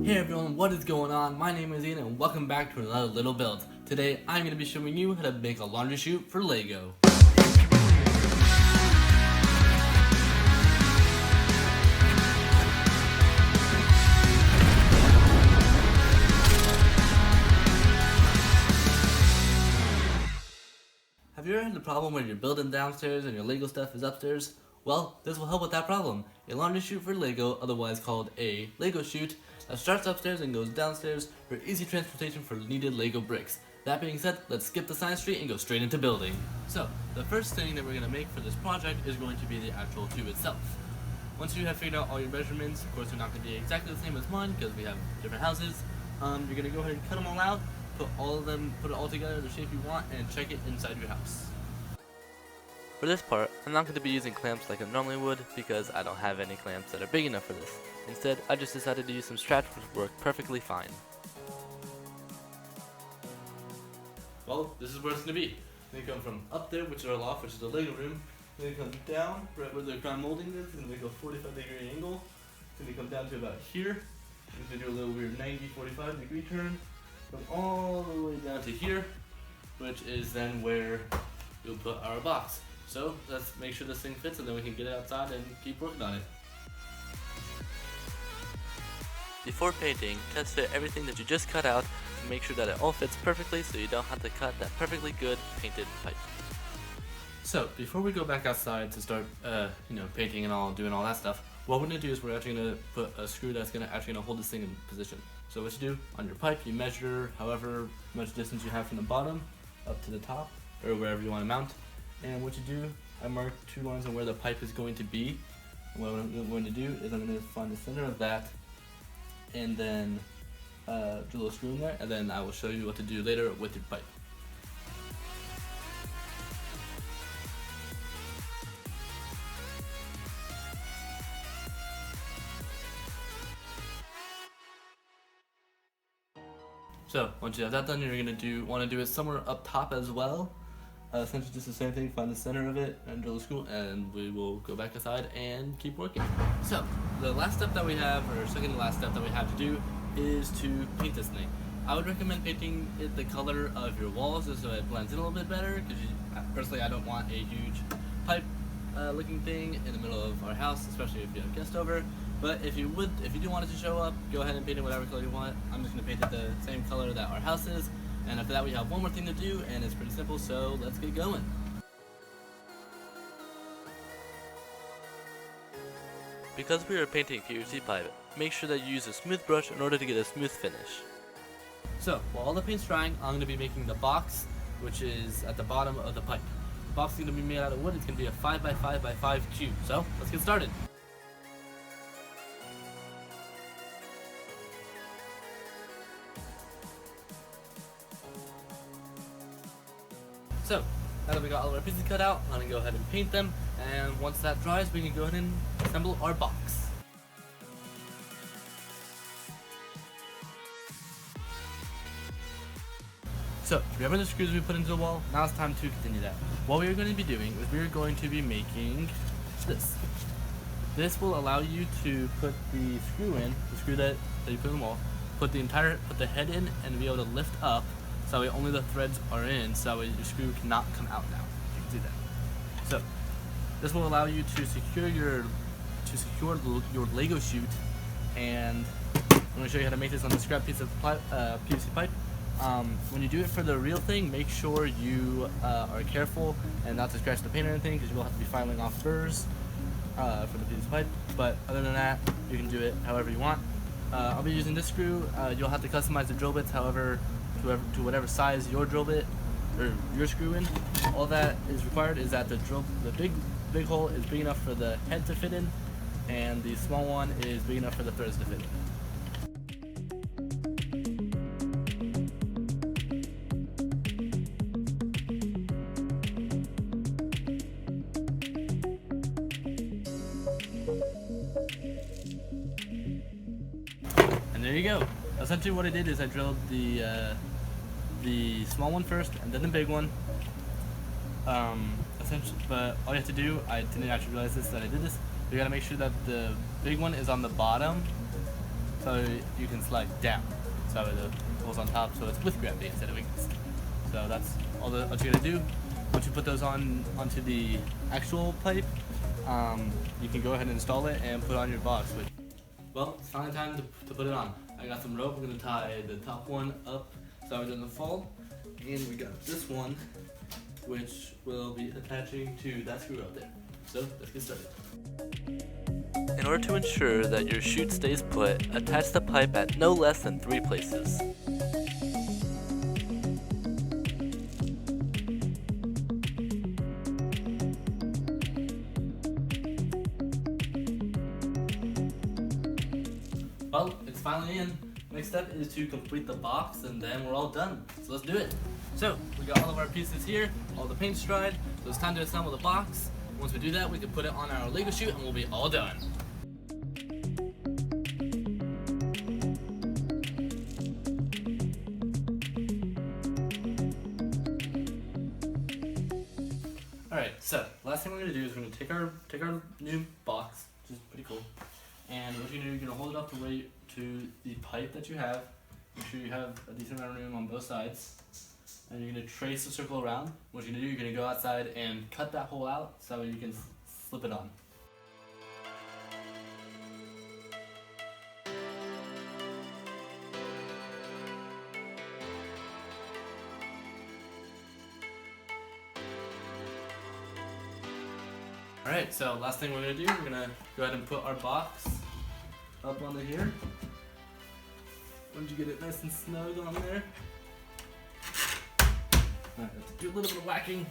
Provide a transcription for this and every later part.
Hey everyone, what is going on? My name is Ian and welcome back to another little build. Today I'm going to be showing you how to make a laundry chute for Lego. Have you ever had the problem where you're building downstairs and your Lego stuff is upstairs? Well, this will help with that problem. A laundry chute for Lego, otherwise called a Lego chute, that starts upstairs and goes downstairs for easy transportation for needed Lego bricks. That being said, let's skip the science tree and go straight into building. So, the first thing that we're going to make for this project is going to be the actual tube itself. Once you have figured out all your measurements, of course they're not going to be exactly the same as mine because we have different houses, you're going to go ahead and cut them all out, put it all together the shape you want, and check it inside your house. For this part, I'm not going to be using clamps like I normally would because I don't have any clamps that are big enough for this. Instead, I just decided to use some straps which work perfectly fine. Well, this is where it's going to be. They come from up there, which is our loft, which is the Lego room. Then they come down, right where the ground molding is, and they make a 45-degree angle. Then they come down to about here. They do a little weird 90-45-degree turn. Come all the way down to here, which is then where we'll put our box. So let's make sure this thing fits and then we can get it outside and keep working on it. Before painting, test fit everything that you just cut out to make sure that it all fits perfectly so you don't have to cut that perfectly good painted pipe. So before we go back outside to start painting and all, doing all that stuff, what we're going to do is we're actually going to put a screw that's actually going to hold this thing in position. So what you do, on your pipe, you measure however much distance you have from the bottom up to the top, or wherever you want to mount. And what you do, I marked 2 lines on where the pipe is going to be. And what I'm going to do is I'm going to find the center of that and then drill a screw in there, and then I will show you what to do later with your pipe. So once you have that done, you're going to want to do it somewhere up top as well. Essentially just the same thing, find the center of it and drill a screw, and we will go back aside and keep working. So the last step that we have, or second to last step that we have to do, is to paint this thing. I would recommend painting it the color of your walls just so it blends in a little bit better, because personally I don't want a huge pipe looking thing in the middle of our house, especially if you have guests over. But if you do want it to show up, go ahead and paint it whatever color you want. I'm just going to paint it the same color that our house is. And after that we have one more thing to do, and it's pretty simple, so let's get going. Because we are painting PVC pipe, make sure that you use a smooth brush in order to get a smooth finish. So, while all the paint's drying, I'm going to be making the box, which is at the bottom of the pipe. The box is going to be made out of wood. It's going to be a 5x5x5 cube, so let's get started. So, now that we got all of our pieces cut out, I'm going to go ahead and paint them, and once that dries, we can go ahead and assemble our box. So, remember the screws we put into the wall? Now it's time to continue that. What we are going to be doing is we are going to be making this. This will allow you to put the screw in, the screw that you put in the wall, put the head in, and be able to lift up. So that way only the threads are in, so that way your screw cannot come out now. You can see that. So this will allow you to secure your Lego chute, and I'm going to show you how to make this on the scrap piece of PVC pipe. When you do it for the real thing, make sure you are careful and not to scratch the paint or anything, because you will have to be filing off burrs for the PVC pipe. But other than that, you can do it however you want. I'll be using this screw. You'll have to customize the drill bits however to whatever size your drill bit or your screw in. All that is required is that the big hole is big enough for the head to fit in, and the small one is big enough for the threads to fit in. And there you go. Essentially what I did is I drilled the small one first and then the big one. But all you have to do, I didn't actually realize this, that I did this, you gotta make sure that the big one is on the bottom so you can slide down. So it goes on top, so it's with gravity instead of against. So that's all what you're gonna do. Once you put those onto the actual pipe, you can go ahead and install it and put it on your box. Well, it's finally time to put it on. I got some rope. We're gonna tie the top one up so it doesn't fall, and we got this one, which will be attaching to that screw out there. So let's get started. In order to ensure that your chute stays put, attach the pipe at no less than 3 places. Well, it's finally in. Next step is to complete the box, and then we're all done. So let's do it. So we got all of our pieces here, all the paint's dried, so it's time to assemble the box. Once we do that, we can put it on our Lego chute and we'll be all done. Alright, so last thing we're gonna do is we're gonna take our new box, which is pretty cool. And what you're gonna do, you're gonna hold it up to the pipe that you have. Make sure you have a decent amount of room on both sides. And you're gonna trace a circle around. What you're gonna do, you're gonna go outside and cut that hole out so you can slip it on. Alright, so last thing we're gonna do, we're gonna go ahead and put our box up onto here. Once you get it nice and snug on there. Alright, let's do a little bit of whacking.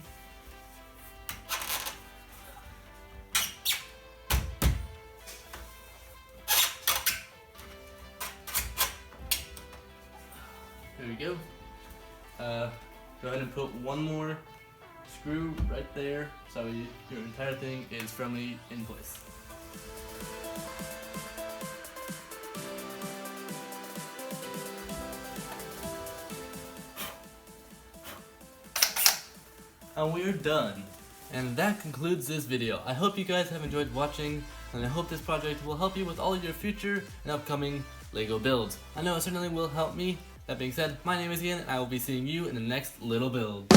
There we go. Go ahead and put one more screw right there so your entire thing is firmly in place. And we're done. And that concludes this video. I hope you guys have enjoyed watching, and I hope this project will help you with all your future and upcoming Lego builds. I know it certainly will help me. That being said, my name is Ian, and I will be seeing you in the next little build.